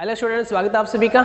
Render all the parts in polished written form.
Hello students, स्वागत है आप सभी का।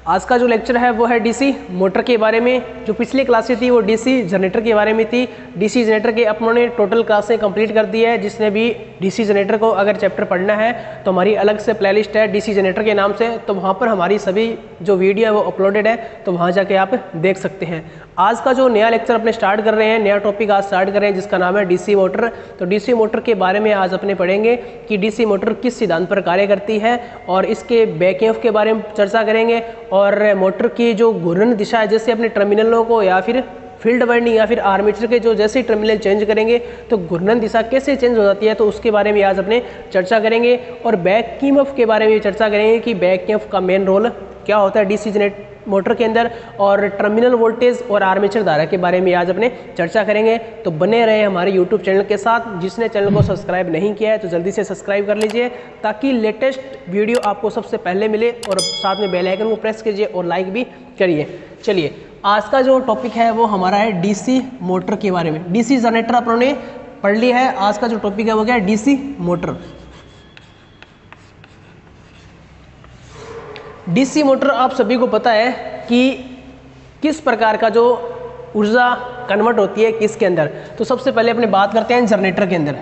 आज का जो लेक्चर है वो है डीसी मोटर के बारे में। जो पिछली क्लासें थी वो डीसी जनरेटर के बारे में थी। डीसी जनरेटर के अपनों ने टोटल क्लासें कंप्लीट कर दी है। जिसने भी डीसी जनरेटर को अगर चैप्टर पढ़ना है तो हमारी अलग से प्लेलिस्ट है डीसी जनरेटर के नाम से, तो वहाँ पर हमारी सभी जो वीडियो है वो अपलोडेड है, तो वहाँ जाके आप देख सकते हैं। आज का जो नया लेक्चर अपने स्टार्ट कर रहे हैं, नया टॉपिक आज स्टार्ट कर रहे हैं जिसका नाम है डीसी मोटर। तो डीसी मोटर के बारे में आज अपने पढ़ेंगे कि डीसी मोटर किस सिद्धांत पर कार्य करती है और इसके बैकएफ के बारे में चर्चा करेंगे। और मोटर की जो घूर्णन दिशा है, जैसे अपने टर्मिनलों को या फिर फील्ड वाइंडिंग या फिर आर्मेचर के जो जैसे टर्मिनल चेंज करेंगे तो घूर्णन दिशा कैसे चेंज हो जाती है, तो उसके बारे में आज अपने चर्चा करेंगे। और बैक ईएमएफ के बारे में चर्चा करेंगे कि बैक ईएमएफ का मेन रोल क्या होता है डीसी जनरेटर मोटर के अंदर, और टर्मिनल वोल्टेज और आर्मेचर धारा के बारे में आज अपने चर्चा करेंगे। तो बने रहे हमारे यूट्यूब चैनल के साथ। जिसने चैनल को सब्सक्राइब नहीं किया है तो जल्दी से सब्सक्राइब कर लीजिए ताकि लेटेस्ट वीडियो आपको सबसे पहले मिले, और साथ में बेल आइकन को प्रेस कीजिए और लाइक भी करिए। चलिए, आज का जो टॉपिक है वो हमारा है डीसी मोटर के बारे में। डीसी जनरेटर अपनों ने पढ़ लिया है। आज का जो टॉपिक है वो क्या है, डीसी मोटर। डीसी मोटर आप सभी को पता है कि किस प्रकार का जो ऊर्जा कन्वर्ट होती है किसके अंदर। तो सबसे पहले अपने बात करते हैं जनरेटर के अंदर।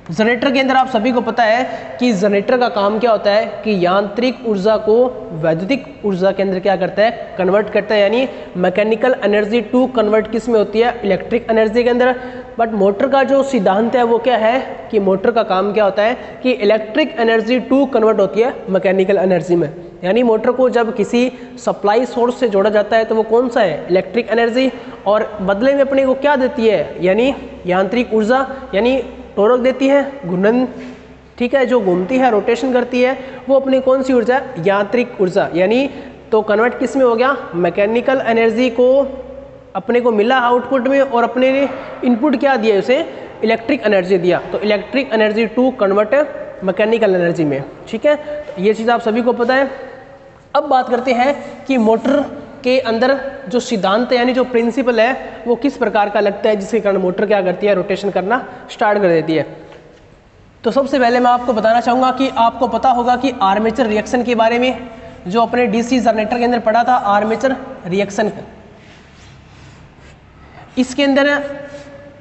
जनरेटर के अंदर आप सभी को पता है कि जनरेटर का काम क्या होता है कि यांत्रिक ऊर्जा को वैद्युतिक ऊर्जा के अंदर क्या करता है, कन्वर्ट करता है। यानी मैकेनिकल एनर्जी टू कन्वर्ट किस में होती है, इलेक्ट्रिक एनर्जी के अंदर। बट मोटर का जो सिद्धांत है वो क्या है कि मोटर का काम क्या होता है कि इलेक्ट्रिक एनर्जी टू कन्वर्ट होती है मैकेनिकल एनर्जी में। यानी मोटर को जब किसी सप्लाई सोर्स से जोड़ा जाता है तो वो कौन सा है, इलेक्ट्रिक एनर्जी, और बदले में अपने को क्या देती है, यानी यांत्रिक ऊर्जा, यानी टॉर्क देती है, घूर्णन, ठीक है, जो घूमती है, रोटेशन करती है, वो अपनी कौन सी ऊर्जा, यांत्रिक ऊर्जा। यानी तो कन्वर्ट किस में हो गया, मैकेनिकल एनर्जी को अपने को मिला आउटपुट में, और अपने ने इनपुट क्या दिया, उसे इलेक्ट्रिक एनर्जी दिया। तो electric energy to convert mechanical energy में, ठीक है। तो ये चीज़ आप सभी को पता है। अब बात करते हैं कि मोटर के अंदर जो सिद्धांत है, यानी जो प्रिंसिपल है, वो किस प्रकार का लगता है जिसके कारण मोटर क्या करती है, रोटेशन करना स्टार्ट कर देती है। तो सबसे पहले मैं आपको बताना चाहूँगा कि आपको पता होगा कि आर्मेचर रिएक्शन के बारे में, जो अपने डीसी जनरेटर के अंदर पढ़ा था, आर्मेचर रिएक्शन। इसके अंदर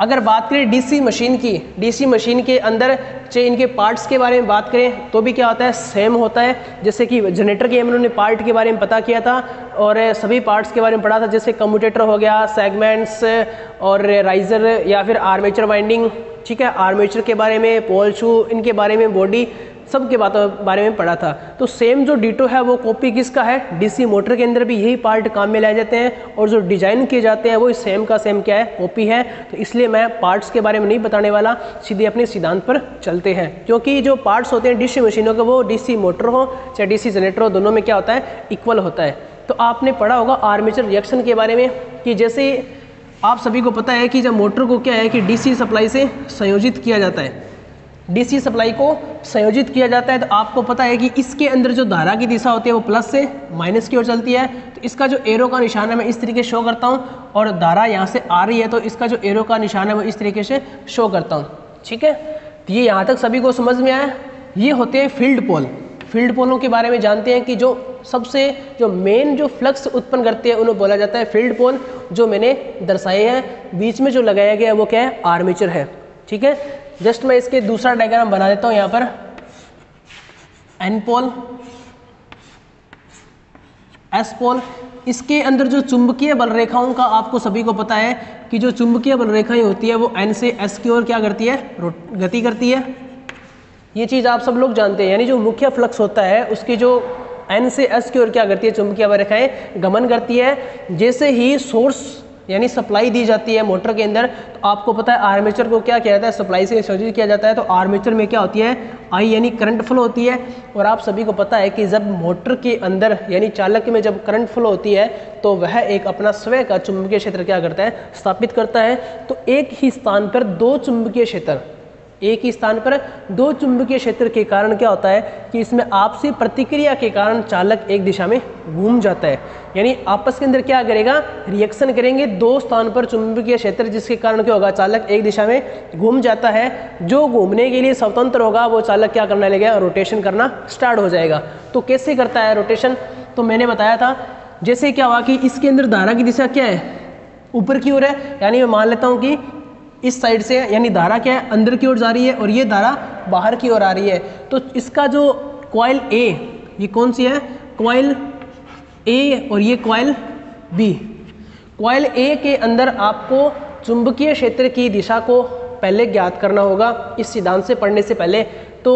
अगर बात करें डीसी मशीन की, डीसी मशीन के अंदर चाहे इनके पार्ट्स के बारे में बात करें तो भी क्या होता है, सेम होता है। जैसे कि जनरेटर के हमने पार्ट के बारे में पता किया था और सभी पार्ट्स के बारे में पढ़ा था, जैसे कम्यूटेटर हो गया, सेगमेंट्स और राइजर या फिर आर्मेचर वाइंडिंग, ठीक है, आर्मेचर के बारे में, पोल शू, इनके बारे में, बॉडी, सब के बारे में पढ़ा था। तो सेम जो डीटो है वो कॉपी किसका है, डीसी मोटर के अंदर भी यही पार्ट काम में लाए जाते हैं, और जो डिजाइन किए जाते हैं वो सेम का सेम क्या है, कॉपी है। तो इसलिए मैं पार्ट्स के बारे में नहीं बताने वाला, सीधे अपने सिद्धांत पर चलते हैं। क्योंकि जो पार्ट्स होते हैं डीसी मशीनों के, वो डीसी मोटर हो चाहे डीसी जनरेटर हो, दोनों में क्या होता है, इक्वल होता है। तो आपने पढ़ा होगा आर्मेचर रिएक्शन के बारे में कि जैसे आप सभी को पता है कि जब मोटर को क्या है कि डीसी सप्लाई से संयोजित किया जाता है, डीसी सप्लाई को संयोजित किया जाता है, तो आपको पता है कि इसके अंदर जो धारा की दिशा होती है वो प्लस से माइनस की ओर चलती है। तो इसका जो एरो का निशान है मैं इस तरीके से शो करता हूँ, और धारा यहाँ से आ रही है तो इसका जो एरो का निशान है वो इस तरीके से शो करता हूँ, ठीक है। तो ये यहाँ तक सभी को समझ में आया। ये होते हैं फील्ड पोल। फील्ड पोलों के बारे में जानते हैं कि जो सबसे जो मेन जो फ्लक्स उत्पन्न करते हैं उन्हें बोला जाता है फील्ड पोल, जो मैंने दर्शाए हैं। बीच में जो लगाया गया है वो क्या है, आर्मेचर है, ठीक है। जस्ट मैं इसके दूसरा डायग्राम बना देता हूं। यहाँ पर एन पोल, एस पोल, इसके अंदर जो चुंबकीय बल रेखाओं का आपको सभी को पता है कि जो चुंबकीय बल रेखाएं होती है वो एन से एस की ओर क्या करती है, गति करती है। ये चीज़ आप सब लोग जानते हैं। यानी जो मुख्य फ्लक्स होता है उसकी जो एन से एस की ओर क्या करती है, चुंबकीय बल रेखाएं गमन करती है। जैसे ही सोर्स यानी सप्लाई दी जाती है मोटर के अंदर, तो आपको पता है आर्मेचर को क्या किया जाता है, सप्लाई से संयोजित किया जाता है। तो आर्मेचर में क्या होती है, आई यानी करंट फ्लो होती है। और आप सभी को पता है कि जब मोटर के अंदर यानी चालक में जब करंट फ्लो होती है तो वह एक अपना स्वयं का चुंबकीय क्षेत्र क्या करता है, स्थापित करता है। तो एक ही स्थान पर दो चुंबकीय क्षेत्र एक ही स्थान पर दो चुंबकीय क्षेत्र के कारण क्या होता है कि इसमें आपसी प्रतिक्रिया के कारण चालक एक दिशा में घूम जाता है। यानी आपस के अंदर क्या करेगा, रिएक्शन करेंगे दो स्थान पर चुंबकीय क्षेत्र, जिसके कारण क्या होगा, चालक एक दिशा में घूम जाता है। जो घूमने के लिए स्वतंत्र होगा वो चालक क्या करने लगेगा, रोटेशन करना स्टार्ट हो जाएगा। तो कैसे करता है रोटेशन, तो मैंने बताया था जैसे क्या हुआ कि इसके अंदर धारा की दिशा क्या है, ऊपर की ओर है। यानी मैं मान लेता हूँ कि इस साइड से, यानी धारा क्या है, अंदर की ओर जा रही है और ये धारा बाहर की ओर आ रही है। तो इसका जो कॉइल ए, ये कौन सी है, कॉइल ए, और ये कॉइल बी। कॉइल ए के अंदर आपको चुंबकीय क्षेत्र की दिशा को पहले ज्ञात करना होगा इस सिद्धांत से पढ़ने से पहले। तो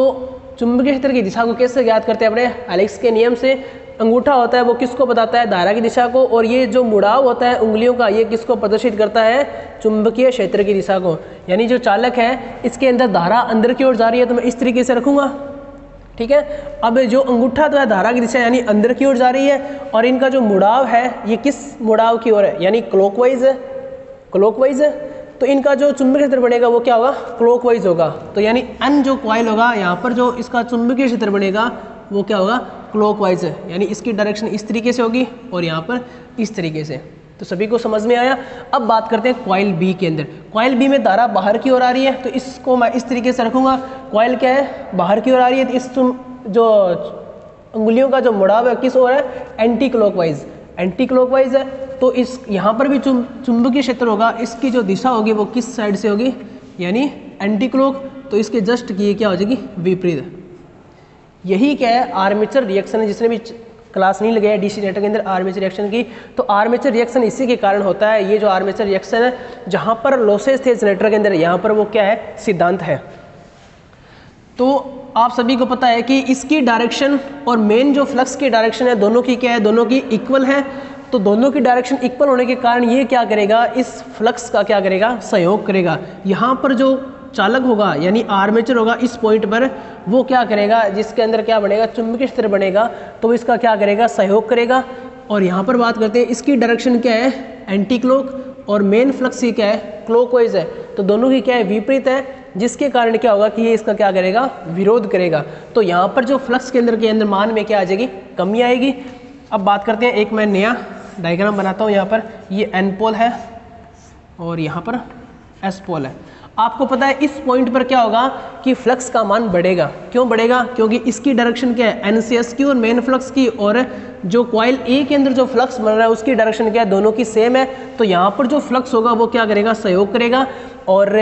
चुंबकीय क्षेत्र की दिशा को कैसे ज्ञात करते हैं, अपने एलेक्स के नियम से। अंगूठा होता है वो किसको बताता है, धारा की दिशा को, और ये जो मुड़ाव होता है उंगलियों का, ये किसको प्रदर्शित करता है, चुंबकीय क्षेत्र की दिशा को। यानी जो चालक है इसके अंदर धारा अंदर की ओर जा रही है तो मैं इस तरीके से रखूंगा, ठीक है। अब जो अंगूठा तो है धारा की दिशा यानी अंदर की ओर जा रही है, और इनका जो मुड़ाव है ये किस मुड़ाव की ओर है, यानी क्लॉकवाइज है, क्लॉकवाइज है। तो इनका जो चुंबकीय क्षेत्र बनेगा वो क्या होगा, क्लॉकवाइज होगा। तो यानी एन जो कॉइल होगा यहाँ पर जो इसका चुंबकीय क्षेत्र बनेगा वो क्या होगा, क्लॉकवाइज है। यानी इसकी डायरेक्शन इस तरीके से होगी और यहाँ पर इस तरीके से। तो सभी को समझ में आया। अब बात करते हैं कॉइल बी के अंदर। कॉइल बी में धारा बाहर की ओर आ रही है तो इसको मैं इस तरीके से रखूंगा। कॉइल क्या है, बाहर की ओर आ रही है, तो इस जो उंगलियों का जो मुड़ाव है किस ओर है, एंटी क्लॉकवाइज, एंटी क्लॉकवाइज है। तो इस यहाँ पर भी चुंबकीय क्षेत्र होगा, इसकी जो दिशा होगी वो किस साइड से होगी, यानी एंटी क्लॉक। तो इसके जस्ट की क्या हो जाएगी, विपरीत। यही क्या है, आर्मेचर रिएक्शन है। जिसने भी क्लास नहीं लगाया डीसी जनरेटर के अंदर आर्मेचर रिएक्शन की, तो आर्मेचर रिएक्शन इसी के कारण होता है। ये जो आर्मेचर रिएक्शन है जहाँ पर लॉसेस थे जनरेटर के अंदर, यहाँ पर वो क्या है, सिद्धांत है। तो आप सभी को पता है कि इसकी डायरेक्शन और मेन जो फ्लक्स की डायरेक्शन है दोनों की क्या है, दोनों की इक्वल है। तो दोनों की डायरेक्शन इक्वल होने के कारण ये क्या करेगा, इस फ्लक्स का क्या करेगा, सहयोग करेगा। यहाँ पर जो चालक होगा यानी आर्मेचर होगा इस पॉइंट पर, वो क्या करेगा, जिसके अंदर क्या बनेगा, चुंबकीय क्षेत्र बनेगा, तो इसका क्या करेगा, सहयोग करेगा। और यहाँ पर बात करते हैं इसकी डायरेक्शन क्या है, एंटी क्लॉक, और मेन फ्लक्स ही क्या है, क्लॉकवाइज है। तो दोनों की क्या है, विपरीत है, जिसके कारण क्या होगा कि ये इसका क्या करेगा, विरोध करेगा। तो यहाँ पर जो फ्लक्स के अंदर मान में क्या आ जाएगी, कमी आएगी। अब बात करते हैं, एक मैं नया डायग्राम बनाता हूँ। यहाँ पर ये एन पोल है और यहाँ पर एस पोल है। आपको पता है इस पॉइंट पर क्या होगा कि फ्लक्स का मान बढ़ेगा। क्यों बढ़ेगा, क्योंकि इसकी डायरेक्शन क्या है, एन सी एस की और मेन फ्लक्स की, और जो कॉइल ए के अंदर जो फ्लक्स बन रहा है उसकी डायरेक्शन क्या है, दोनों की सेम है। तो यहाँ पर जो फ्लक्स होगा वो क्या करेगा, सहयोग करेगा, और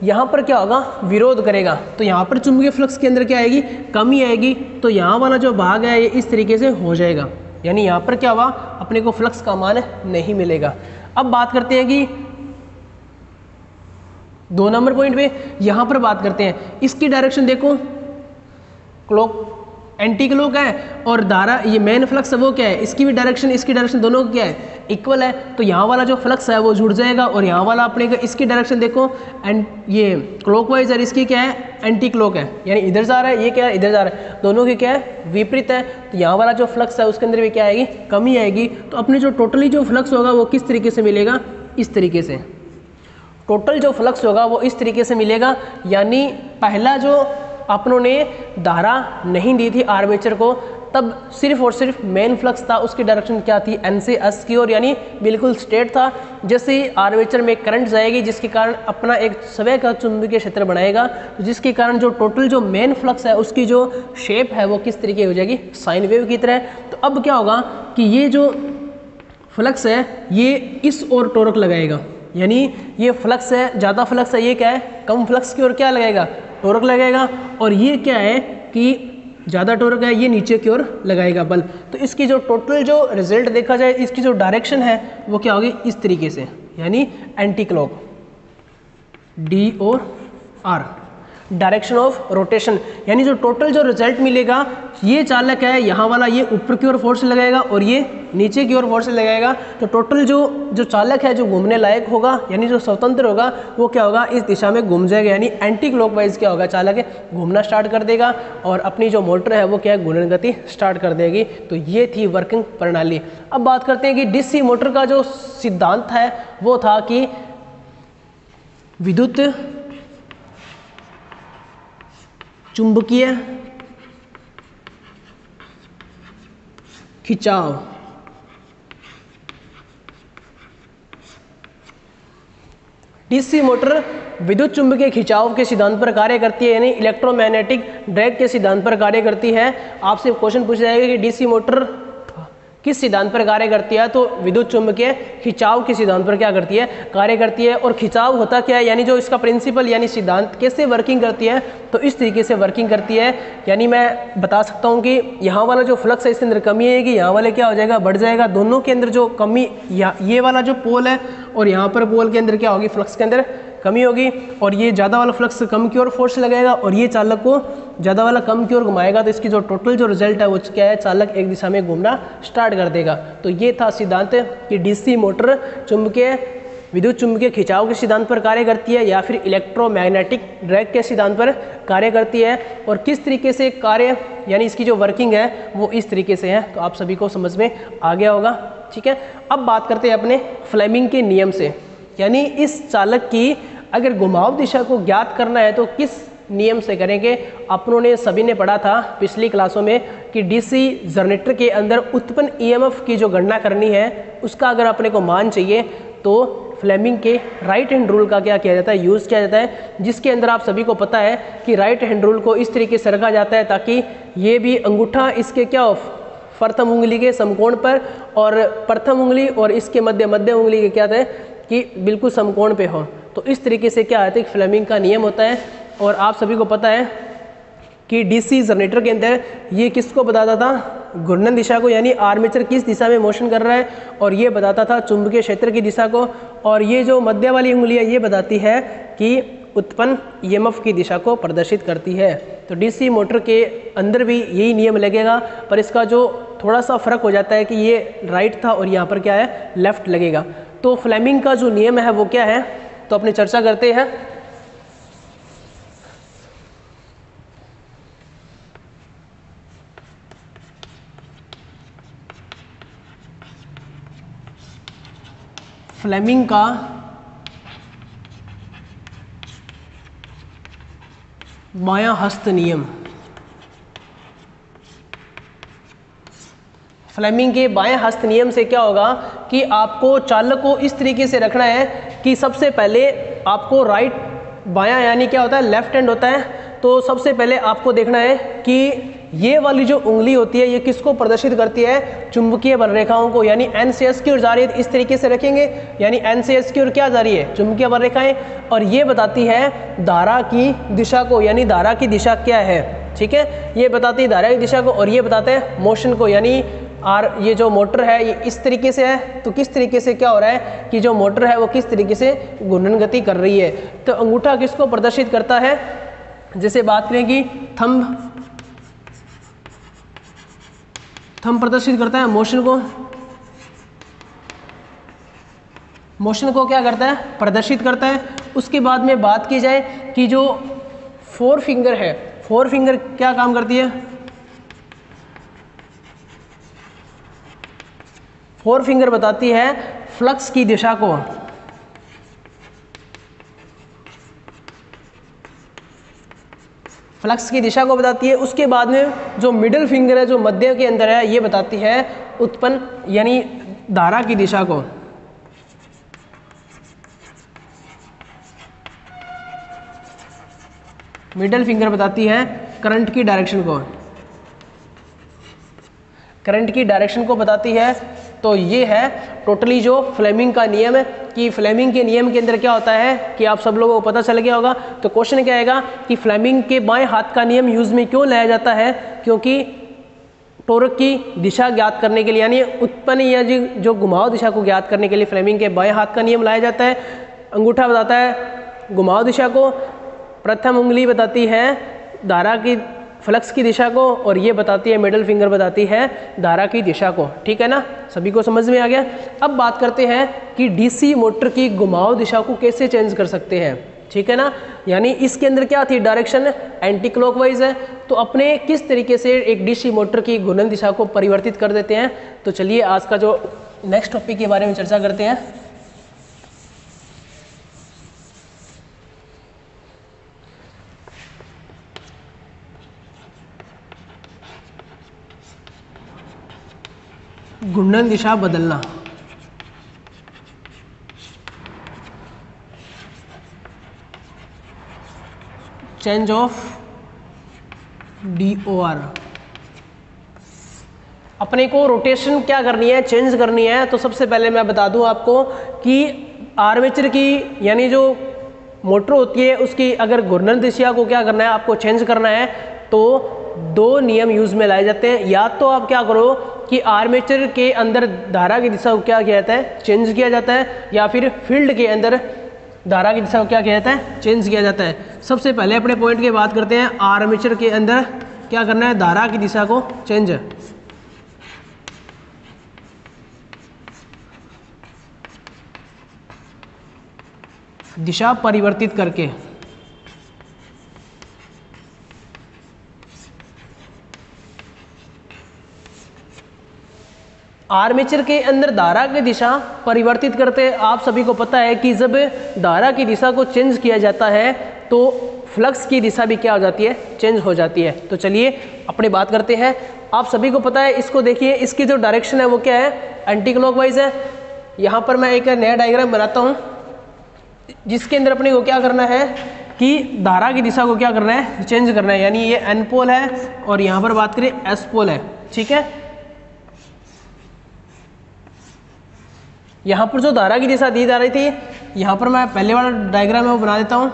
यहाँ पर क्या होगा, विरोध करेगा। तो यहाँ पर चुंबकीय फ्लक्स के अंदर क्या आएगी, कमी आएगी। तो यहाँ वाला जो भाग है ये इस तरीके से हो जाएगा, यानी यहाँ पर क्या हुआ, अपने को फ्लक्स का मान नहीं मिलेगा। अब बात करते हैं कि 2 नंबर पॉइंट पे यहाँ पर बात करते हैं, इसकी डायरेक्शन देखो, क्लॉक एंटी क्लॉक है, और धारा ये मेन फ्लक्स है वो क्या है, इसकी भी डायरेक्शन इसकी डायरेक्शन दोनों क्या है, इक्वल है। तो यहाँ वाला जो फ्लक्स है वो जुड़ जाएगा, और यहाँ वाला अपने का इसकी डायरेक्शन देखो एंड ये क्लॉकवाइज है, इसकी क्या है, एंटी क्लॉक है, यानी इधर जा रहा है, ये क्या है, इधर जा रहा है, दोनों की क्या है, विपरीत है। तो यहाँ वाला जो फ्लक्स है उसके अंदर भी क्या आएगी, कमी आएगी। तो अपने जो टोटली जो फ्लक्स होगा वो किस तरीके से मिलेगा, इस तरीके से। टोटल जो फ्लक्स होगा वो इस तरीके से मिलेगा। यानी पहला जो अपनों ने धारा नहीं दी थी आर्मेचर को, तब सिर्फ और सिर्फ मेन फ्लक्स था, उसकी डायरेक्शन क्या थी, एन से एस की ओर, यानी बिल्कुल स्ट्रेट था। जैसे ही आर्मेचर में करंट जाएगी जिसके कारण अपना एक स्वयं का चुंबकीय क्षेत्र बनाएगा, तो जिसके कारण जो टोटल जो मेन फ्लक्स है उसकी जो शेप है वो किस तरीके हो जाएगी, साइन वेव की तरह। तो अब क्या होगा कि ये जो फ्लक्स है ये इस ओर टॉर्क लगाएगा, यानी ये फ्लक्स है, ज़्यादा फ्लक्स है, ये क्या है, कम फ्लक्स की ओर क्या लगेगा, टॉर्क लगेगा। और ये क्या है कि ज़्यादा टॉर्क है, ये नीचे की ओर लगाएगा बल। तो इसकी जो टोटल जो रिजल्ट देखा जाए, इसकी जो डायरेक्शन है वो क्या होगी, इस तरीके से, यानी एंटी क्लॉक, डी और आर, डायरेक्शन ऑफ रोटेशन। यानी जो टोटल जो रिजल्ट मिलेगा, ये चालक है यहाँ वाला, ये ऊपर की ओर फोर्स लगाएगा और ये नीचे की ओर फोर्स लगाएगा। तो टोटल जो चालक है जो घूमने लायक होगा, यानी जो स्वतंत्र होगा, वो क्या होगा, इस दिशा में घूम जाएगा, यानी एंटी क्लॉकवाइज क्या होगा, चालक है घूमना स्टार्ट कर देगा, और अपनी जो मोटर है वो क्या है, घूर्णन गति स्टार्ट कर देगी। तो ये थी वर्किंग प्रणाली। अब बात करते हैं कि डीसी मोटर का जो सिद्धांत है वो था कि विद्युत चुंबकीय खिंचाव। डीसी मोटर विद्युत चुंबकीय खिंचाव के सिद्धांत पर कार्य करती है, यानी इलेक्ट्रोमैग्नेटिक ड्रैग के सिद्धांत पर कार्य करती है। आपसे क्वेश्चन पूछा जाएगा कि डीसी मोटर किस सिद्धांत पर कार्य करती है, तो विद्युत चुंबकीय खिंचाव के सिद्धांत पर क्या करती है, कार्य करती है। और खिंचाव होता क्या है, यानी जो इसका प्रिंसिपल यानी सिद्धांत कैसे वर्किंग करती है, तो इस तरीके से वर्किंग करती है। यानी मैं बता सकता हूँ कि यहाँ वाला जो फ्लक्स है इसके अंदर कमी आएगी, यहाँ वाले क्या हो जाएगा, बढ़ जाएगा। दोनों के अंदर जो कमी, ये वाला जो पोल है और यहाँ पर पोल के अंदर क्या होगी, फ्लक्स के अंदर कमी होगी, और ये ज़्यादा वाला फ्लक्स कम की ओर फोर्स लगाएगा और ये चालक को ज़्यादा वाला कम की ओर घुमाएगा। तो इसकी जो टोटल जो रिजल्ट है वो क्या है, चालक एक दिशा में घूमना स्टार्ट कर देगा। तो ये था सिद्धांत कि डीसी मोटर चुंबकीय विद्युत चुंबकीय खिंचाव के सिद्धांत पर कार्य करती है या फिर इलेक्ट्रोमैग्नेटिक ड्रैग के सिद्धांत पर कार्य करती है। और किस तरीके से कार्य यानी इसकी जो वर्किंग है वो इस तरीके से है। तो आप सभी को समझ में आ गया होगा, ठीक है। अब बात करते हैं अपने फ्लेमिंग के नियम से, यानी इस चालक की अगर घुमाव दिशा को ज्ञात करना है तो किस नियम से करेंगे। अपनों ने सभी ने पढ़ा था पिछली क्लासों में कि डीसी जनरेटर के अंदर उत्पन्न ईएमएफ की जो गणना करनी है उसका अगर अपने को मान चाहिए तो फ्लेमिंग के राइट हैंड रूल का क्या किया जाता है, यूज़ किया जाता है, जिसके अंदर आप सभी को पता है कि राइट हैंड रूल को इस तरीके से रखा जाता है ताकि ये भी अंगूठा इसके क्या हो, प्रथम उंगली के समकोण पर और प्रथम उंगली और इसके मध्य उंगली के क्या है कि बिल्कुल समकोण पे हो। तो इस तरीके से क्या है, फ्लेमिंग का नियम होता है। और आप सभी को पता है कि डीसी जनरेटर के अंदर ये किसको बताता था, घूर्णन दिशा को, यानी आर्मेचर किस दिशा में मोशन कर रहा है, और ये बताता था चुंबकीय क्षेत्र की दिशा को। और ये जो मध्य वाली उंगली है ये बताती है कि उत्पन्न ईएमएफ की दिशा को प्रदर्शित करती है। तो डीसी मोटर के अंदर भी यही नियम लगेगा, पर इसका जो थोड़ा सा फर्क हो जाता है कि ये राइट था और यहाँ पर क्या है, लेफ्ट लगेगा। तो फ्लेमिंग का जो नियम है वो क्या है, तो अपनी चर्चा करते हैं। फ्लेमिंग का बायां हस्त नियम। फ्लेमिंग के बाएं हस्त नियम से क्या होगा कि आपको चालक को इस तरीके से रखना है कि सबसे पहले आपको राइट, बायां यानी क्या होता है, लेफ्ट हैंड होता है। तो सबसे पहले आपको देखना है कि ये वाली जो उंगली होती है ये किसको प्रदर्शित करती है, चुंबकीय बलरेखाओं को, यानी एन से एस की ओर जा रही है, इस तरीके से रखेंगे, यानी एन से एस की ओर क्या जा रही है, चुंबकीय बलरेखाएं। और ये बताती है धारा की दिशा को, यानी धारा की दिशा क्या है, ठीक है, ये बताती है धारा की दिशा को। और ये बताते हैं मोशन को, यानी ये जो मोटर है ये इस तरीके से है, तो किस तरीके से क्या हो रहा है कि जो मोटर है वो किस तरीके से घूर्णन गति कर रही है। तो अंगूठा किसको प्रदर्शित करता है, जैसे बात करें कि थंब प्रदर्शित करता है मोशन को क्या करता है, प्रदर्शित करता है। उसके बाद में बात की जाए कि जो फोर फिंगर है, फोर फिंगर क्या काम करती है, फोर फिंगर बताती है फ्लक्स की दिशा को, फ्लक्स की दिशा को बताती है। उसके बाद में जो मिडिल फिंगर है जो मध्य के अंदर है ये बताती है उत्पन्न यानी धारा की दिशा को। मिडिल फिंगर बताती है करंट की डायरेक्शन को, करंट की डायरेक्शन को बताती है। तो ये है टोटली जो फ्लेमिंग का नियम है कि फ्लेमिंग के नियम के अंदर क्या होता है कि आप सब लोगों को पता चल गया होगा। तो क्वेश्चन क्या आएगा कि फ्लेमिंग के बाएं हाथ का नियम यूज में क्यों लाया जाता है, क्योंकि टॉर्क की दिशा ज्ञात करने के लिए, यानी उत्पन्न या जो घुमाव दिशा को ज्ञात करने के लिए फ्लेमिंग के बाएं हाथ का नियम लाया जाता है। अंगूठा बताता है घुमाव दिशा को, प्रथम उंगली बताती है धारा की फ्लक्स की दिशा को, और ये बताती है मिडिल फिंगर बताती है धारा की दिशा को। ठीक है ना, सभी को समझ में आ गया। अब बात करते हैं कि डीसी मोटर की घुमाव दिशा को कैसे चेंज कर सकते हैं। ठीक है ना, यानी इसके अंदर क्या थी, डायरेक्शन एंटी क्लॉकवाइज है, तो अपने किस तरीके से एक डीसी मोटर की घूर्णन दिशा को परिवर्तित कर देते हैं। तो चलिए आज का जो नेक्स्ट टॉपिक के बारे में चर्चा करते हैं। घूर्णन दिशा बदलना, चेंज ऑफ DOR। अपने को रोटेशन क्या करनी है, चेंज करनी है। तो सबसे पहले मैं बता दूं आपको कि आर्मेचर की यानी जो मोटर होती है उसकी अगर घूर्णन दिशा को क्या करना है, आपको चेंज करना है, तो दो नियम यूज में लाए जाते हैं। या तो आप क्या करो कि आर्मेचर के अंदर धारा की दिशा को क्या किया जाता है, चेंज किया जाता है, या फिर फील्ड के अंदर धारा की दिशा को क्या किया जाता है, चेंज किया जाता है। सबसे पहले अपने पॉइंट की बात करते हैं, आर्मेचर के अंदर क्या करना है, धारा की दिशा को चेंज, दिशा परिवर्तित करके। आर्मेचर के अंदर धारा की दिशा परिवर्तित करते, आप सभी को पता है कि जब धारा की दिशा को चेंज किया जाता है तो फ्लक्स की दिशा भी क्या हो जाती है, चेंज हो जाती है। तो चलिए अपनी बात करते हैं। आप सभी को पता है, इसको देखिए, इसकी जो डायरेक्शन है वो क्या है, एंटी क्लॉकवाइज है। यहाँ पर मैं एक नया डायग्राम बनाता हूँ जिसके अंदर अपने को क्या करना है कि धारा की दिशा को क्या करना है, चेंज करना है। यानी ये एन पोल है और यहाँ पर बात करें एस पोल है, ठीक है। यहाँ पर जो धारा की दिशा दी जा रही थी, यहाँ पर मैं पहले वाला डायग्राम है वो बना देता हूँ।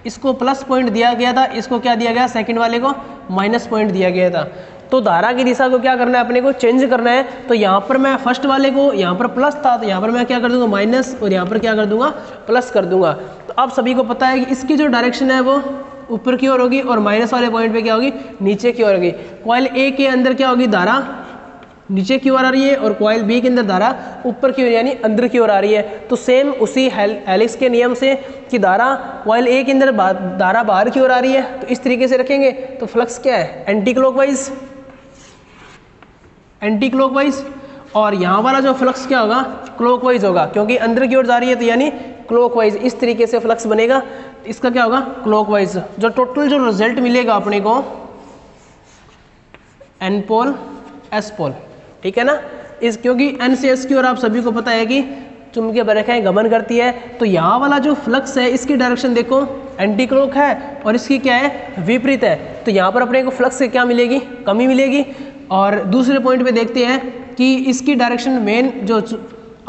इसको प्लस पॉइंट दिया गया था, इसको क्या दिया गया, सेकंड वाले को माइनस पॉइंट दिया गया था। तो धारा की दिशा को क्या करना है, अपने को चेंज करना है। तो यहाँ पर मैं फर्स्ट वाले को, यहाँ पर प्लस था तो यहाँ पर मैं क्या कर दूंगा, माइनस, और यहाँ पर क्या कर दूंगा, प्लस कर दूंगा। तो आप सभी को पता है कि इसकी जो डायरेक्शन है वो ऊपर की ओर होगी और माइनस वाले पॉइंट पे क्या होगी, नीचे की ओर होगी। कॉइल ए के अंदर क्या होगी, धारा नीचे की ओर आ रही है और कॉइल बी के अंदर धारा ऊपर की ओर यानी अंदर की ओर आ रही है। तो सेम उसी हेलिक्स के नियम से कि धारा कॉइल ए के अंदर धारा बाहर की ओर आ रही है, तो इस तरीके से रखेंगे तो फ्लक्स क्या है, एंटी क्लॉकवाइज, एंटी क्लॉकवाइज। और यहाँ वाला जो फ्लक्स क्या होगा, क्लॉकवाइज होगा, क्योंकि अंदर की ओर जा रही है तो यानी क्लॉकवाइज। इस तरीके से फ्लक्स बनेगा, इसका क्या होगा, क्लॉकवाइज। जो टोटल जो रिजल्ट मिलेगा अपने को, एन पोल एस पोल, ठीक है ना। इस क्योंकि एन से एस की ओर आप सभी को पता है कि चुंबकीय बरखाएं गमन करती है। तो यहाँ वाला जो फ्लक्स है इसकी डायरेक्शन देखो एंटी क्लॉक है और इसकी क्या है, विपरीत है। तो यहाँ पर अपने को फ्लक्स से क्या मिलेगी, कमी मिलेगी। और दूसरे पॉइंट पे देखते हैं कि इसकी डायरेक्शन मेन जो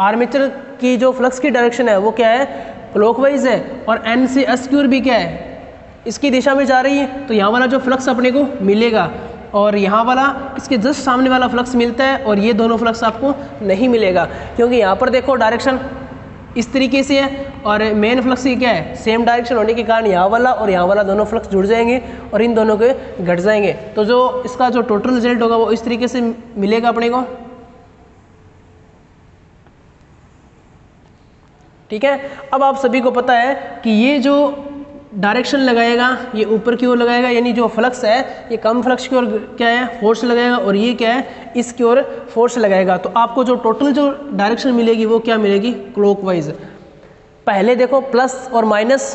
आर्मेचर की जो फ्लक्स की डायरेक्शन है वो क्या है, क्लॉकवाइज है। और एन से एस की ओर भी क्या है, इसकी दिशा में जा रही है। तो यहाँ वाला जो फ्लक्स अपने को मिलेगा और यहाँ वाला इसके जस्ट सामने वाला फ्लक्स मिलता है और ये दोनों फ्लक्स आपको नहीं मिलेगा, क्योंकि यहाँ पर देखो डायरेक्शन इस तरीके से है और मेन फ्लक्स की क्या है, सेम डायरेक्शन होने के कारण यहाँ वाला और यहाँ वाला दोनों फ्लक्स जुड़ जाएंगे और इन दोनों के घट जाएंगे। तो जो इसका जो टोटल रिजल्ट होगा वो इस तरीके से मिलेगा अपने को, ठीक है। अब आप सभी को पता है कि ये जो डायरेक्शन लगाएगा ये ऊपर की ओर लगाएगा, यानी जो फ्लक्स है ये कम फ्लक्स की ओर क्या है, फोर्स लगाएगा, और ये क्या है, इसकी ओर फोर्स लगाएगा। तो आपको जो टोटल जो डायरेक्शन मिलेगी वो क्या मिलेगी, क्लॉकवाइज। पहले देखो प्लस और माइनस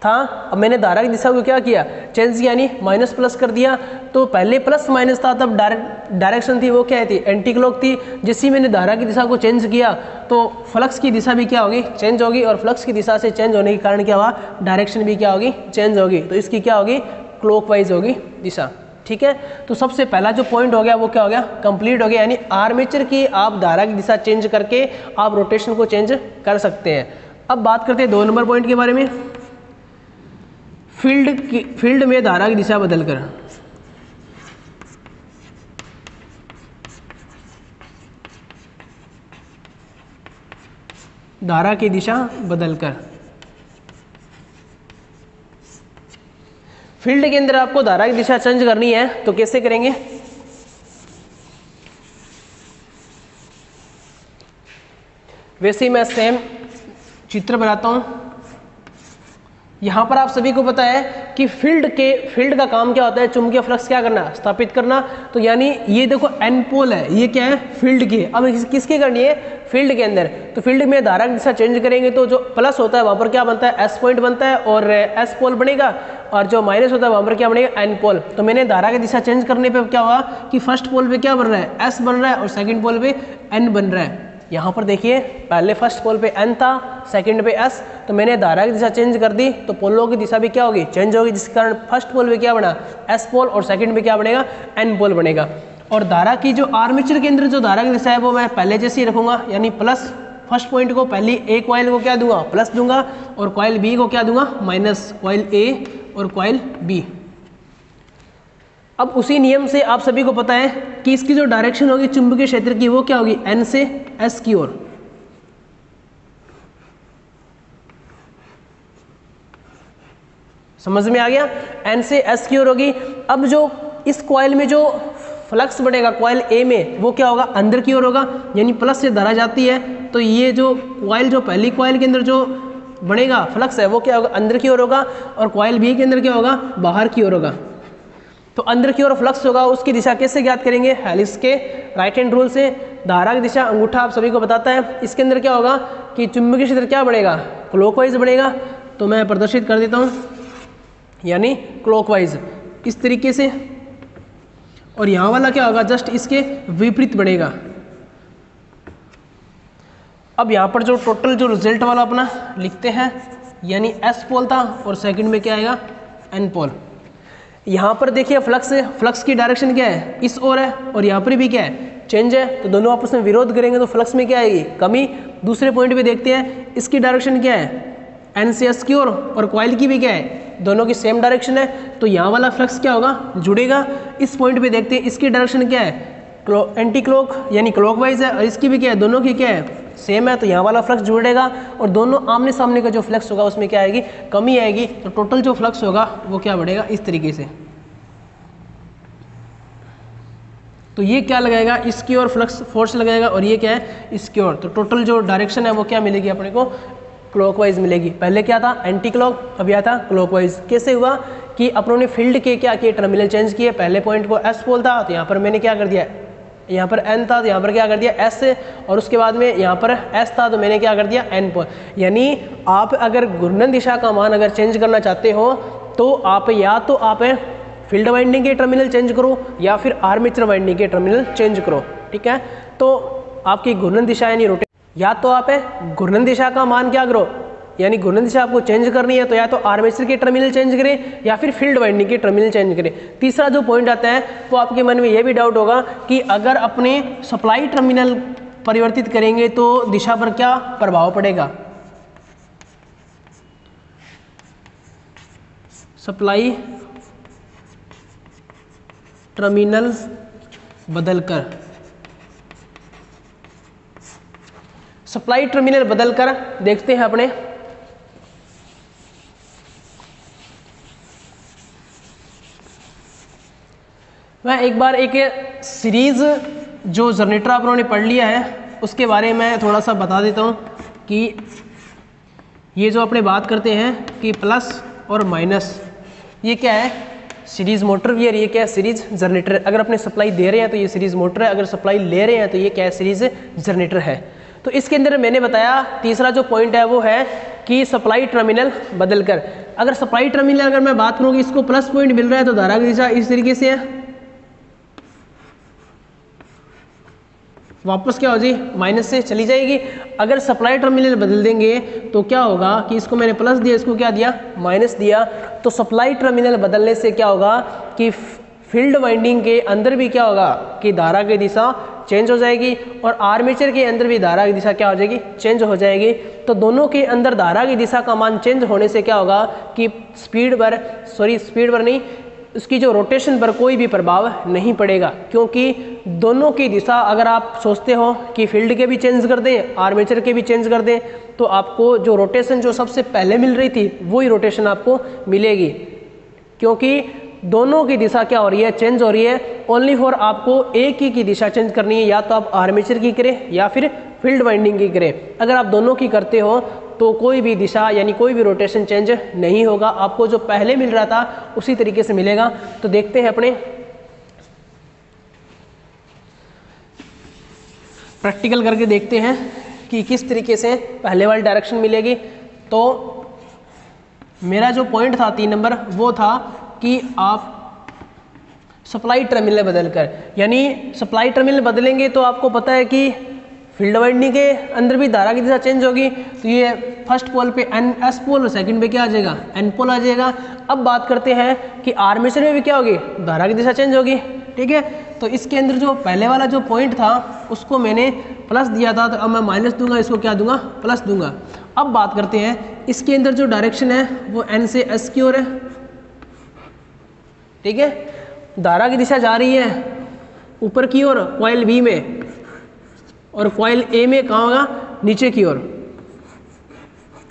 था, अब मैंने धारा की दिशा को क्या किया, चेंज यानी माइनस प्लस कर दिया। तो पहले प्लस माइनस था तब डायरेक्शन थी वो क्या थी, एंटी क्लॉक थी। जिससे मैंने धारा की दिशा को चेंज किया तो फ्लक्स की दिशा भी क्या होगी, चेंज होगी, और फ्लक्स की दिशा से चेंज होने के कारण क्या हुआ, डायरेक्शन भी क्या होगी, चेंज होगी। तो इसकी क्या होगी, क्लॉकवाइज होगी दिशा, ठीक है। तो सबसे पहला जो पॉइंट हो गया वो क्या हो गया, कंप्लीट हो गया। यानी आर्मेचर की आप धारा की दिशा चेंज करके आप रोटेशन को चेंज कर सकते हैं। अब बात करते हैं 2 नंबर पॉइंट के बारे में, फील्ड में धारा की दिशा बदलकर। धारा की दिशा बदलकर फील्ड के अंदर आपको धारा की दिशा चेंज करनी है तो कैसे करेंगे, वैसे ही मैं सेम चित्र बनाता हूं। यहाँ पर आप सभी को पता है कि फील्ड का काम क्या होता है, चुंबकीय फ्लक्स क्या करना, स्थापित करना। तो यानी ये देखो एन पोल है, ये क्या है, फील्ड की। अब किसकी करनी है, फील्ड के अंदर। तो फील्ड में धारा की दिशा चेंज करेंगे तो जो प्लस होता है वहाँ पर क्या बनता है, एस पॉइंट बनता है और एस पोल बनेगा, और जो माइनस होता है वहाँ पर क्या बनेगा, एन पोल। तो मैंने धारा की दिशा चेंज करने पर क्या हुआ कि फर्स्ट पोल पे क्या बन रहा है, एस बन रहा है, और सेकेंड पोल पे एन बन रहा है। यहाँ पर देखिए पहले फर्स्ट पोल पे एन था, सेकंड पे एस, तो मैंने धारा की दिशा चेंज कर दी तो पोलों की दिशा भी क्या होगी, चेंज होगी, जिसके कारण फर्स्ट पोल पे क्या बना, एस पोल, और सेकंड पे क्या बनेगा, एन पोल बनेगा। और धारा की जो आर्मेचर के अंदर जो धारा की दिशा है वो मैं पहले जैसे ही रखूंगा, यानी प्लस फर्स्ट पॉइंट को पहली ए कॉइल को क्या दूंगा, प्लस दूंगा, और कॉइल बी को क्या दूंगा, माइनस, कॉइल ए और कॉइल बी। अब उसी नियम से आप सभी को पता है कि इसकी जो डायरेक्शन होगी चुंबकीय क्षेत्र की वो क्या होगी, एन से एस की ओर। समझ में आ गया, एन से एस की ओर होगी। अब जो इस कॉइल में जो फ्लक्स बढ़ेगा कॉइल ए में वो क्या होगा, अंदर की ओर होगा, यानी प्लस से धारा जाती है तो ये जो कॉइल, जो पहली कॉइल के अंदर जो बढ़ेगा फ्लक्स है वो क्या होगा, अंदर की ओर होगा, और कॉइल बी के अंदर क्या होगा, बाहर की ओर होगा। तो अंदर की ओर फ्लक्स होगा, उसकी दिशा कैसे ज्ञात करेंगे, हेलिक्स के राइट हैंड रूल से। धारा की दिशा अंगूठा आप सभी को बताता है। इसके अंदर क्या होगा कि चुंबकीय क्षेत्र क्या बढ़ेगा, क्लॉकवाइज बढ़ेगा। तो मैं प्रदर्शित कर देता हूँ, यानी क्लॉकवाइज इस तरीके से, और यहाँ वाला क्या होगा, जस्ट इसके विपरीत बढ़ेगा। अब यहाँ पर जो टोटल जो रिजल्ट वाला अपना लिखते हैं, यानी एस पोल था और सेकंड में क्या आएगा, एन पोल। यहाँ पर देखिए फ्लक्स की डायरेक्शन क्या है, इस ओर है, और यहाँ पर भी क्या है, चेंज है। तो दोनों आपस में विरोध करेंगे तो फ्लक्स में क्या आएगी, कमी। दूसरे पॉइंट पे देखते हैं, इसकी डायरेक्शन क्या है, एन से एस की ओर, और कॉइल की भी क्या है, दोनों की सेम डायरेक्शन है। तो यहाँ वाला फ्लक्स क्या होगा, जुड़ेगा। इस पॉइंट पे देखते हैं, इसकी डायरेक्शन क्या है, एंटी क्लॉक यानी क्लॉकवाइज है, और इसकी भी क्या है, दोनों की क्या है, सेम है। तो यहाँ वाला फ्लक्स जुड़ेगा, और दोनों आमने सामने का जो फ्लक्स होगा उसमें क्या आएगी, कमी आएगी। तो टोटल जो फ्लक्स होगा वो क्या बढ़ेगा, इस तरीके से। तो ये क्या लगाएगा, इसकी ओर फ्लक्स फोर्स लगाएगा, और ये क्या है, इसकी ओर। तो टोटल जो डायरेक्शन है वो क्या मिलेगी अपने को, क्लॉकवाइज मिलेगी। पहले क्या था, एंटी क्लॉक, अब यह था क्लॉकवाइज। कैसे हुआ कि अपनों ने फील्ड के क्या किए, टर्मिनल चेंज किए। पहले पॉइंट को एस पोल था, तो यहाँ पर मैंने क्या कर दिया, यहाँ पर एन था तो यहाँ पर क्या कर दिया, एस, और उसके बाद में यहाँ पर एस था तो मैंने क्या कर दिया, एन पोल। यानी आप अगर घूर्णन दिशा का मान अगर चेंज करना चाहते हो तो आप या तो आप फील्ड वाइंडिंग के टर्मिनल चेंज करो, या फिर आर्मेचर वाइंडिंग के टर्मिनल चेंज करो। ठीक है, तो आपकी घूर्णन दिशा यानी रोटेशन, या तो आप घूर्णन दिशा का मान क्या करो, यानी घूर्णन दिशा आपको चेंज करनी है तो या तो आर्मेचर के टर्मिनल चेंज करें या फिर फील्ड वाइंडिंग के टर्मिनल चेंज करें। तीसरा जो पॉइंट आता है वो आपके मन में यह भी डाउट होगा कि अगर अपने सप्लाई टर्मिनल परिवर्तित करेंगे तो दिशा पर क्या प्रभाव पड़ेगा। सप्लाई टर्मिनल बदलकर, सप्लाई टर्मिनल बदलकर देखते हैं अपने। मैं एक बार एक सीरीज जो जनरेटर आप लोगों ने पढ़ लिया है उसके बारे में थोड़ा सा बता देता हूँ कि ये जो अपने बात करते हैं कि प्लस और माइनस, ये क्या है, सीरीज मोटर भी है, ये क्या है, सीरीज जनरेटर। अगर अपने सप्लाई दे रहे हैं तो ये सीरीज मोटर है, अगर सप्लाई ले रहे हैं तो ये क्या है, सीरीज जनरेटर है। तो इसके अंदर मैंने बताया तीसरा जो पॉइंट है वो है कि सप्लाई टर्मिनल बदलकर। अगर सप्लाई टर्मिनल अगर मैं बात करूँ कि इसको प्लस पॉइंट मिल रहा है तो धारा की दिशा इस तरीके से है, वापस क्या हो जाए, माइनस से चली जाएगी। अगर सप्लाई टर्मिनल बदल देंगे तो क्या होगा कि इसको मैंने प्लस दिया, इसको क्या दिया, माइनस दिया। तो सप्लाई टर्मिनल बदलने से क्या होगा कि फील्ड वाइंडिंग के अंदर भी क्या होगा कि धारा की दिशा चेंज हो जाएगी, और आर्मेचर के अंदर भी धारा की दिशा क्या हो जाएगी, चेंज हो जाएगी। तो दोनों के अंदर धारा की दिशा का मान चेंज होने से क्या होगा कि स्पीड पर नहीं, उसकी जो रोटेशन पर कोई भी प्रभाव नहीं पड़ेगा, क्योंकि दोनों की दिशा अगर आप सोचते हो कि फील्ड के भी चेंज कर दें, आर्मेचर के भी चेंज कर दें, तो आपको जो रोटेशन जो सबसे पहले मिल रही थी वही रोटेशन आपको मिलेगी, क्योंकि दोनों की दिशा क्या हो रही है, चेंज हो रही है। ओनली फॉर आपको एक ही की दिशा चेंज करनी है, या तो आप आर्मेचर की करें या फिर फील्ड वाइंडिंग की करें। अगर आप दोनों की करते हो तो कोई भी दिशा यानी कोई भी रोटेशन चेंज नहीं होगा, आपको जो पहले मिल रहा था उसी तरीके से मिलेगा। तो देखते हैं अपने प्रैक्टिकल करके देखते हैं कि किस तरीके से पहले वाली डायरेक्शन मिलेगी। तो मेरा जो पॉइंट था 3 नंबर वो था कि आप सप्लाई टर्मिनल बदलकर, यानी सप्लाई टर्मिनल बदलेंगे तो आपको पता है कि फील्ड वाइंडिंग के अंदर भी धारा की दिशा चेंज होगी। तो ये फर्स्ट पोल पे एन एस पोल और सेकंड पे क्या आ जाएगा, एन पोल आ जाएगा। अब बात करते हैं कि आर्मेचर में भी क्या होगी, धारा की दिशा चेंज होगी, ठीक है। तो इसके अंदर जो पहले वाला जो पॉइंट था उसको मैंने प्लस दिया था, तो अब मैं माइनस दूंगा, इसको क्या दूंगा, प्लस दूंगा। अब बात करते हैं इसके अंदर जो डायरेक्शन है वो एन से एस की ओर है, ठीक है। धारा की दिशा जा रही है ऊपर की ओर कॉइल बी में, और कॉइल ए में कहाँ होगा, नीचे की ओर।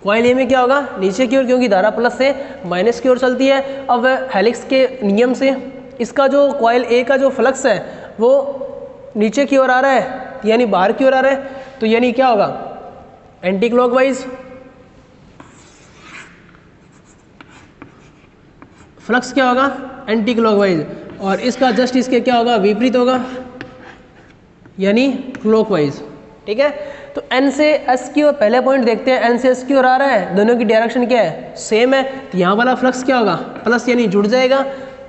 कॉइल ए में क्या होगा, नीचे की ओर, क्योंकि धारा प्लस से माइनस की ओर चलती है। अब हेलिक्स के नियम से इसका जो कॉइल ए का जो फ्लक्स है वो नीचे की ओर आ रहा है, यानी बाहर की ओर आ रहा है। तो यानी क्या होगा, एंटी क्लॉकवाइज फ्लक्स क्या होगा, एंटी क्लॉकवाइज, और इसका जस्ट इसके क्या होगा, विपरीत होगा, यानी क्लॉकवाइज, ठीक है। तो एन से एस की ओर पहले पॉइंट देखते हैं, एन से एस की ओर आ रहा है, दोनों की डायरेक्शन क्या है, सेम है। तो यहाँ वाला फ्लक्स क्या होगा, प्लस, यानी जुड़ जाएगा।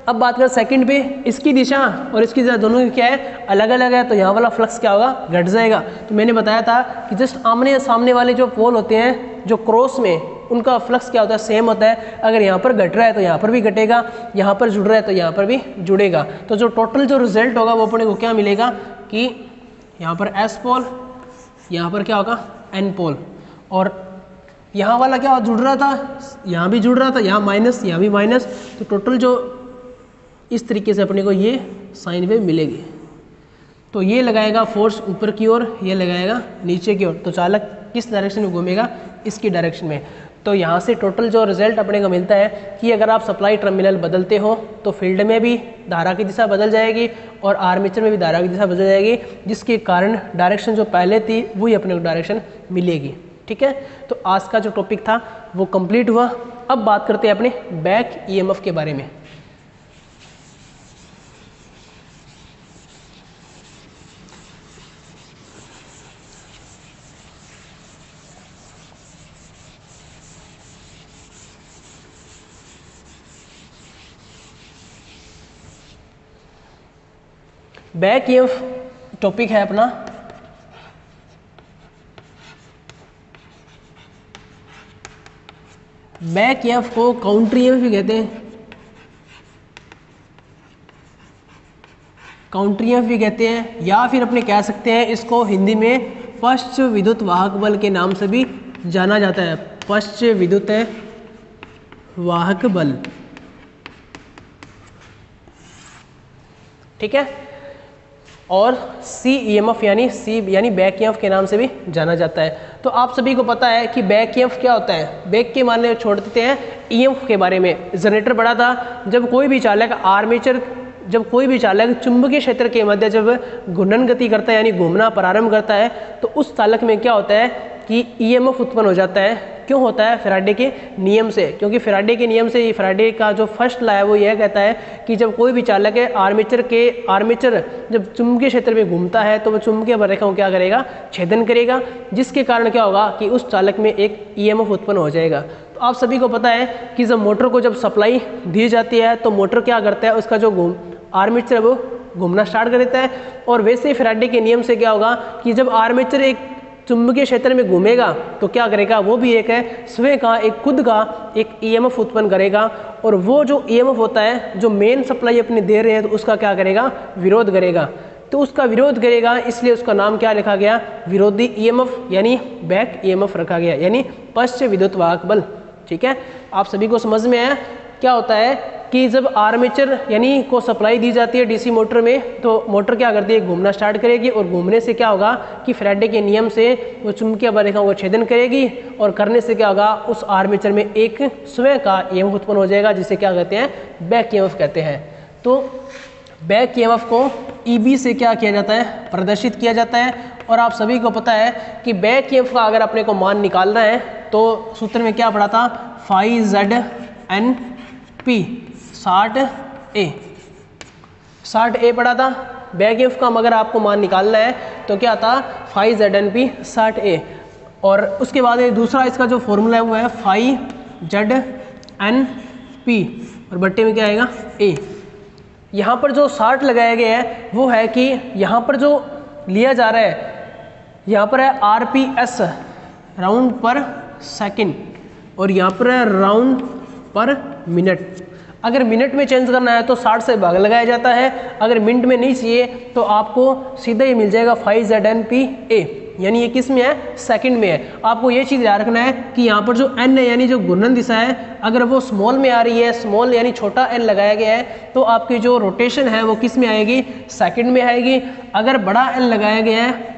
अब बात करें सेकंड पे, इसकी दिशा और इसकी दिशा दोनों की क्या है, अलग अलग है, तो यहाँ वाला फ्लक्स क्या होगा, घट जाएगा। तो मैंने बताया था कि जस्ट आमने सामने वाले जो पोल होते हैं जो क्रॉस में, उनका फ्लक्स क्या होता है, सेम होता है। अगर यहाँ पर घट रहा है तो यहाँ पर भी घटेगा, यहाँ पर जुड़ रहा है तो यहाँ पर भी जुड़ेगा। तो जो टोटल जो रिजल्ट होगा वो अपने को क्या मिलेगा कि यहाँ पर एस पोल, यहाँ पर क्या होगा, एन पोल, और यहाँ वाला क्या जुड़ रहा था, यहाँ भी जुड़ रहा था, यहाँ माइनस, यहाँ भी माइनस। तो टोटल जो इस तरीके से अपने को ये साइन वेव मिलेगी। तो ये लगाएगा फोर्स ऊपर की ओर, ये लगाएगा नीचे की ओर। तो चालक किस डायरेक्शन में घूमेगा, इसकी डायरेक्शन में। तो यहाँ से टोटल जो रिजल्ट अपने को मिलता है कि अगर आप सप्लाई टर्मिनल बदलते हो तो फील्ड में भी धारा की दिशा बदल जाएगी और आर्मेचर में भी धारा की दिशा बदल जाएगी, जिसके कारण डायरेक्शन जो पहले थी वही अपने को डायरेक्शन मिलेगी, ठीक है। तो आज का जो टॉपिक था वो कंप्लीट हुआ। अब बात करते हैं अपने बैक ईएमएफ के बारे में। बैक ईएमएफ टॉपिक है अपना बैक ईएमएफ को काउंटर ईएमएफ भी कहते हैं, काउंटर ईएमएफ भी कहते हैं, या फिर अपने कह सकते हैं इसको हिंदी में पश्च विद्युत वाहक बल के नाम से भी जाना जाता है। पश्च विद्युत वाहक बल, ठीक है। और सी ईएमएफ यानी बैक ईएमएफ के नाम से भी जाना जाता है। तो आप सभी को पता है कि बैक ईएमएफ क्या होता है। बैक के मानने छोड़ देते हैं ईएमएफ के बारे में। जनरेटर बड़ा था, जब कोई भी चालक चुंबकीय क्षेत्र के मध्य जब घूर्णन गति करता है यानी घूमना प्रारंभ करता है, तो उस चालक में क्या होता है कि ईएमएफ उत्पन्न हो जाता है। क्यों होता है, फैराडे के नियम से। क्योंकि फैराडे के नियम से, फैराडे का जो फर्स्ट लॉ है वो यह कहता है कि जब कोई भी चालक है आर्मेचर जब चुंबकीय क्षेत्र में घूमता है तो वो चुंबकीय बलरेखा को क्या करेगा, छेदन करेगा, जिसके कारण क्या होगा कि उस चालक में एक ईएमएफ उत्पन्न हो जाएगा। तो आप सभी को पता है कि जब मोटर को जब सप्लाई दी जाती है तो मोटर क्या करता है, उसका जो आर्मेचर है वो घूमना स्टार्ट कर देता है। और वैसे ही फैराडे के नियम से क्या होगा कि जब आर्मेचर एक चुंबकीय क्षेत्र में घूमेगा तो क्या करेगा, वो भी एक है स्वयं का एक खुद का एक ईएमएफ उत्पन्न करेगा। और वो जो ईएमएफ होता है जो मेन सप्लाई अपने दे रहे हैं तो उसका क्या करेगा, विरोध करेगा। तो उसका विरोध करेगा, इसलिए उसका नाम क्या लिखा गया, विरोधी ईएमएफ यानी बैक ईएमएफ रखा गया, यानी पश्च विद्युत वाहक बल, ठीक है। आप सभी को समझ में आया क्या होता है कि जब आर्मेचर यानी को सप्लाई दी जाती है डीसी मोटर में, तो मोटर क्या करती है, घूमना स्टार्ट करेगी, और घूमने से क्या होगा कि फैराडे के नियम से वो चुंबकीय बलरेखाओं को छेदन करेगी, और करने से क्या होगा, उस आर्मेचर में एक स्वयं का ईएमएफ उत्पन्न हो जाएगा, जिसे क्या कहते हैं, बैक ईएमएफ कहते हैं। तो बैक ईएमएफ को ईबी से क्या किया जाता है, प्रदर्शित किया जाता है। और आप सभी को पता है कि बैक ईएमएफ का अगर अपने को मान निकालना है तो सूत्र में क्या पढ़ा था, फाई ZNP 60A, 60A पढ़ा था। बैक ईएमएफ का अगर आपको मान निकालना है तो क्या था, फाई ZNP 60A। और उसके बाद दूसरा इसका जो फॉर्मूला है वो है फाई ZNP और बट्टे में क्या आएगा A। यहाँ पर जो 60 लगाया गया है वो है कि यहाँ पर जो लिया जा रहा है, यहाँ पर है RPS राउंड पर सेकंड और यहाँ पर है राउंड पर मिनट। अगर मिनट में चेंज करना है तो 60 से भाग लगाया जाता है, अगर मिनट में नहीं चाहिए तो आपको सीधा ही मिल जाएगा 5 ZNPA, यानी ये किस में है, सेकंड में है। आपको ये चीज़ याद रखना है कि यहाँ पर जो n है यानी जो घूर्णन दिशा है, अगर वो स्मॉल में आ रही है, स्मॉल यानी छोटा n लगाया गया है, तो आपकी जो रोटेशन है वो किस में आएगी, सेकंड में आएगी। अगर बड़ा n लगाया गया है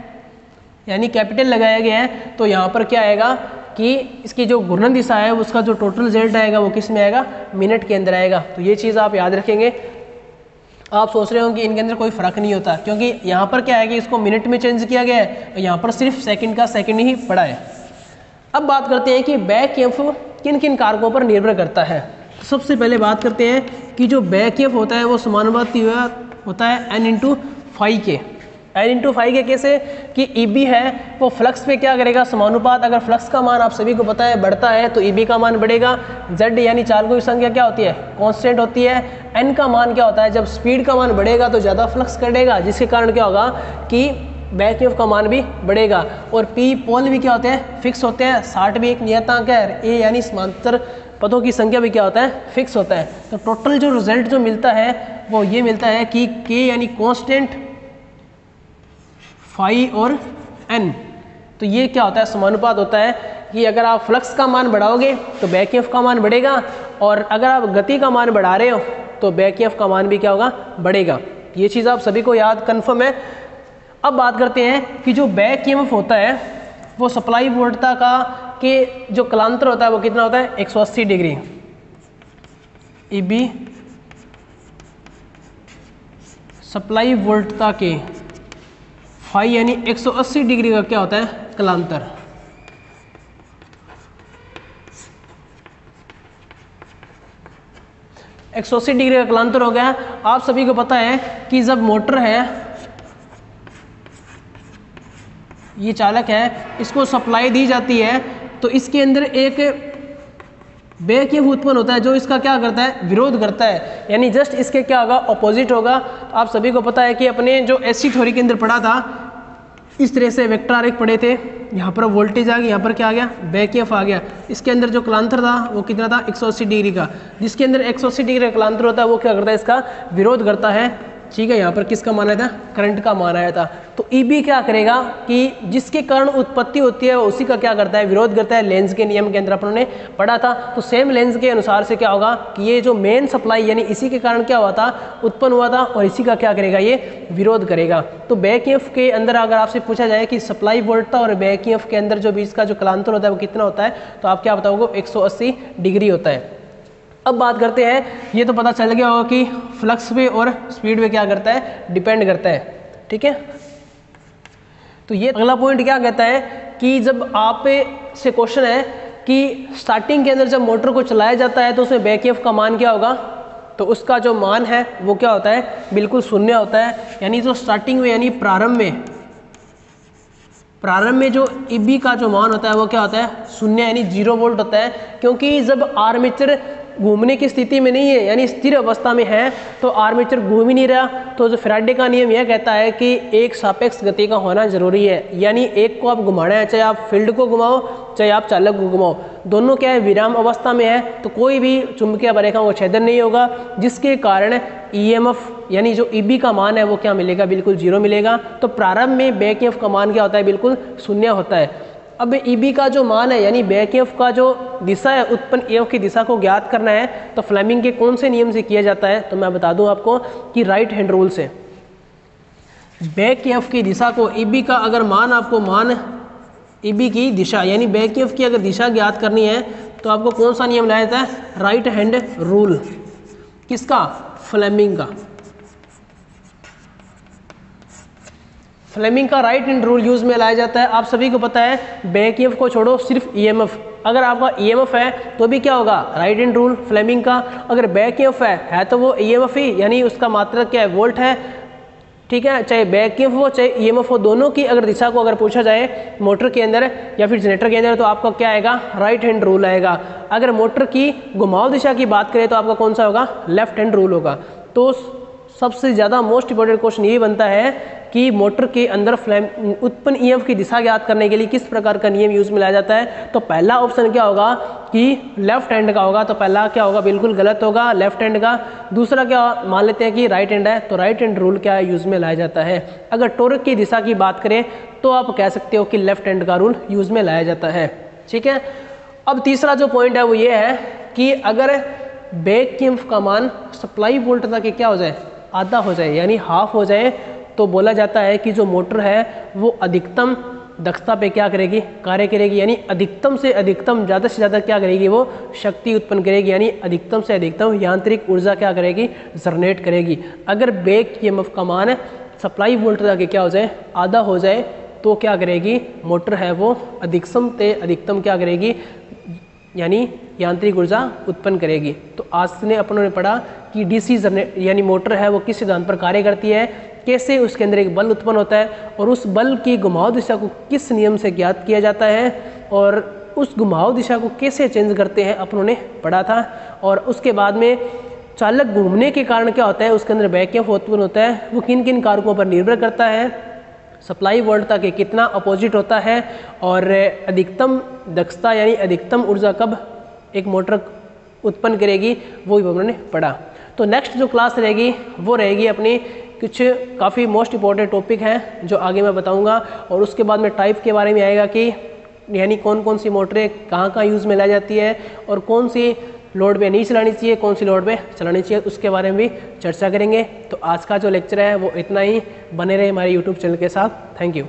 यानी कैपिटल लगाया गया है तो यहाँ पर क्या आएगा कि इसकी जो घूर्णन दिशा है उसका जो टोटल रिजल्ट आएगा वो किस में आएगा, मिनट के अंदर आएगा। तो ये चीज़ आप याद रखेंगे। आप सोच रहे हो कि इनके अंदर कोई फ़र्क नहीं होता, क्योंकि यहाँ पर क्या है कि इसको मिनट में चेंज किया गया है और यहाँ पर सिर्फ सेकंड का सेकंड ही पड़ा है। अब बात करते हैं कि बैक ईएमएफ किन किन कारकों पर निर्भर करता है। तो सबसे पहले बात करते हैं कि जो बैक ईएमएफ होता है वो समानुपाती होता है n × फाई के। n × फाई के कैसे कि EB है वो फ्लक्स पे क्या करेगा, समानुपात। अगर फ्लक्स का मान आप सभी को पता है बढ़ता है तो EB का मान बढ़ेगा। Z यानी चालकों की संख्या क्या होती है, कांस्टेंट होती है। n का मान क्या होता है, जब स्पीड का मान बढ़ेगा तो ज़्यादा फ्लक्स कटेगा, जिसके कारण क्या होगा कि बैक ईएमएफ का मान भी बढ़ेगा। और P पोल भी क्या होते हैं, फिक्स होते हैं। 60 भी एक नियतांक है। A यानी समांतर पदों की संख्या भी क्या होता है, फिक्स होता है। तो टोटल जो रिजल्ट जो मिलता है वो ये मिलता है कि K यानी कांस्टेंट, फाई और n, तो ये क्या होता है, समानुपात होता है कि अगर आप फ्लक्स का मान बढ़ाओगे तो बैक ईएमएफ का मान बढ़ेगा, और अगर आप गति का मान बढ़ा रहे हो तो बैक ईएमएफ का मान भी क्या होगा, बढ़ेगा। ये चीज़ आप सभी को याद कन्फर्म है। अब बात करते हैं कि जो बैक ईएमएफ होता है वो सप्लाई वोल्टता का के जो कलांतर होता है वो कितना होता है, 180 डिग्री। EB सप्लाई वोल्टता के फाई यानी 180 डिग्री का क्या होता है, कलांतर। एक 180 डिग्री का कलांतर हो गया। आप सभी को पता है कि जब मोटर है, ये चालक है, इसको सप्लाई दी जाती है तो इसके अंदर एक बैक ईएमएफ उत्पन्न होता है जो इसका क्या करता है, विरोध करता है, यानी जस्ट इसके क्या होगा, ऑपोजिट होगा। तो आप सभी को पता है कि अपने जो एसी थ्योरी के अंदर पढ़ा था, इस तरह से वेक्टर आरेख पढ़े थे। यहाँ पर वोल्टेज आ गया, यहाँ पर क्या आ गया, बैक ईएमएफ आ गया। इसके अंदर जो कलांतर था वो कितना था, 180 डिग्री का। जिसके अंदर 180 डिग्री का कलांतर होता है वो क्या करता है, इसका विरोध करता है। ठीक है, यहाँ पर किसका मान आया था, करंट का मान आया था। तो EB क्या करेगा कि जिसके कारण उत्पत्ति होती है उसी का क्या करता है, विरोध करता है। लेंज के नियम के अंदर अपन ने पढ़ा था। तो सेम लेंज के अनुसार से क्या होगा कि ये जो मेन सप्लाई यानी इसी के कारण क्या हुआ था, उत्पन्न हुआ था, और इसी का क्या करेगा, ये विरोध करेगा। तो बैक ईएमएफ के अंदर अगर आपसे पूछा जाए कि सप्लाई वोल्टता और बैक ईएमएफ के अंदर जो बीच का जो कलांतर होता है वो कितना होता है, तो आप क्या बताओगे, 180 डिग्री होता है। अब बात करते हैं, ये तो पता चल गया होगा कि फ्लक्स पे और स्पीड पे क्या करता है, डिपेंड करता है। ठीक है, तो ये अगला पॉइंट क्या कहता है कि जब आप से क्वेश्चन है कि स्टार्टिंग के अंदर जब मोटर को चलाया जाता है तो उसमें बैक ईएमएफ का मान क्या होगा, तो उसका जो मान है वो क्या होता है, बिल्कुल शून्य होता है। यानी जो स्टार्टिंग में यानी प्रारंभ में जो EB का जो मान होता है वो क्या होता है, शून्य यानी 0 वोल्ट होता है। क्योंकि जब आर्मेचर घूमने की स्थिति में नहीं है यानी स्थिर अवस्था में है तो आर्मेचर घूम ही नहीं रहा। तो जो फैराडे का नियम यह कहता है कि एक सापेक्ष गति का होना जरूरी है, यानी एक को आप घुमाना है, चाहे आप फील्ड को घुमाओ चाहे आप चालक को घुमाओ, दोनों क्या है, विराम अवस्था में है, तो कोई भी चुंबकीय रेखाओं का छेदन नहीं होगा, जिसके कारण EMF यानी जो EB का मान है वो क्या मिलेगा, बिल्कुल 0 मिलेगा। तो प्रारंभ में बैक ईएमएफ का मान क्या होता है, बिल्कुल शून्य होता है। अब EB का जो मान है यानी बैक ईएमएफ का जो दिशा है, उत्पन्न EMF की दिशा को ज्ञात करना है तो फ्लेमिंग के कौन से नियम से किया जाता है, तो मैं बता दूं आपको कि राइट हैंड रूल से। बैक ईएमएफ की दिशा को EB का अगर मान आपको मान EB की दिशा यानी बैक ईएमएफ की अगर दिशा ज्ञात करनी है तो आपको कौन सा नियम लाया जाता है, राइट हैंड रूल। किसका, फ्लेमिंग का। फ्लेमिंग का राइट हैंड रूल यूज़ में लाया जाता है। आप सभी को पता है बैक ईएमएफ को छोड़ो सिर्फ ईएमएफ, अगर आपका ईएमएफ है तो भी क्या होगा राइट हैंड रूल फ्लेमिंग का। अगर बैक ईएमएफ है तो वो ईएमएफ ही, यानी उसका मात्रक क्या है वोल्ट है, ठीक है। चाहे बैक ईएमएफ हो चाहे ईएमएफ हो, दोनों की अगर दिशा को अगर पूछा जाए मोटर के अंदर या फिर जनरेटर के अंदर तो आपका क्या आएगा राइट हैंड रूल आएगा। अगर मोटर की घुमाव दिशा की बात करें तो आपका कौन सा होगा लेफ्ट हैंड रूल होगा। तो सबसे ज़्यादा मोस्ट इंपॉर्टेंट क्वेश्चन ये बनता है कि मोटर के अंदर फ्लेम उत्पन्न ईएमएफ की दिशा ज्ञात करने के लिए किस प्रकार का नियम यूज में लाया जाता है। तो पहला ऑप्शन क्या होगा कि लेफ्ट हैंड का होगा, तो पहला क्या होगा बिल्कुल गलत होगा लेफ्ट हैंड का। दूसरा क्या मान लेते हैं कि राइट हैंड है, तो राइट हैंड रूल क्या यूज में लाया जाता है। अगर टॉर्क की दिशा की बात करें तो आप कह सकते हो कि लेफ्ट हैंड का रूल यूज में लाया जाता है, ठीक है। अब तीसरा जो पॉइंट है वो ये है कि अगर बैक ईएमएफ का मान सप्लाई वोल्ट तक क्या हो जाए आधा हो जाए यानी हाफ हो जाए, तो बोला जाता है कि जो मोटर है वो अधिकतम दक्षता पे क्या करेगी कार्य करेगी, यानी अधिकतम से अधिकतम ज़्यादा से ज़्यादा क्या करेगी वो शक्ति उत्पन्न करेगी, यानी अधिकतम से अधिकतम यांत्रिक ऊर्जा क्या करेगी जनरेट करेगी। अगर बैक ईएमएफ का मान सप्लाई वोल्ट तक क्या हो जाए आधा हो जाए तो क्या करेगी मोटर है वो अधिकतम से अधिकतम क्या करेगी यानी यांत्रिक ऊर्जा उत्पन्न करेगी। तो आज ने अपनों ने पढ़ा कि डीसी जनरेटर यानी मोटर है वो किस सिद्धांत पर कार्य करती है, कैसे उसके अंदर एक बल उत्पन्न होता है और उस बल की घुमाव दिशा को किस नियम से ज्ञात किया जाता है और उस घुमाव दिशा को कैसे चेंज करते हैं अपनों ने पढ़ा था। और उसके बाद में चालक घूमने के कारण क्या होता है उसके अंदर बैक ईएमएफ उत्पन्न होता है, वो किन किन कारकों पर निर्भर करता है, सप्लाई वोल्ट तक कितना अपोजिट होता है और अधिकतम दक्षता यानी अधिकतम ऊर्जा कब एक मोटर उत्पन्न करेगी, वो भी हमने पढ़ा। तो नेक्स्ट जो क्लास रहेगी वो रहेगी अपनी कुछ काफ़ी मोस्ट इंपॉर्टेंट टॉपिक हैं जो आगे मैं बताऊंगा, और उसके बाद में टाइप के बारे में आएगा कि यानी कौन कौन सी मोटरें कहाँ कहाँ यूज़ में लाई जाती है और कौन सी लोड पे नहीं चलानी चाहिए कौन सी लोड पे चलानी चाहिए, उसके बारे में भी चर्चा करेंगे। तो आज का जो लेक्चर है वो इतना ही, बने रहे हमारे यूट्यूब चैनल के साथ। Thank you.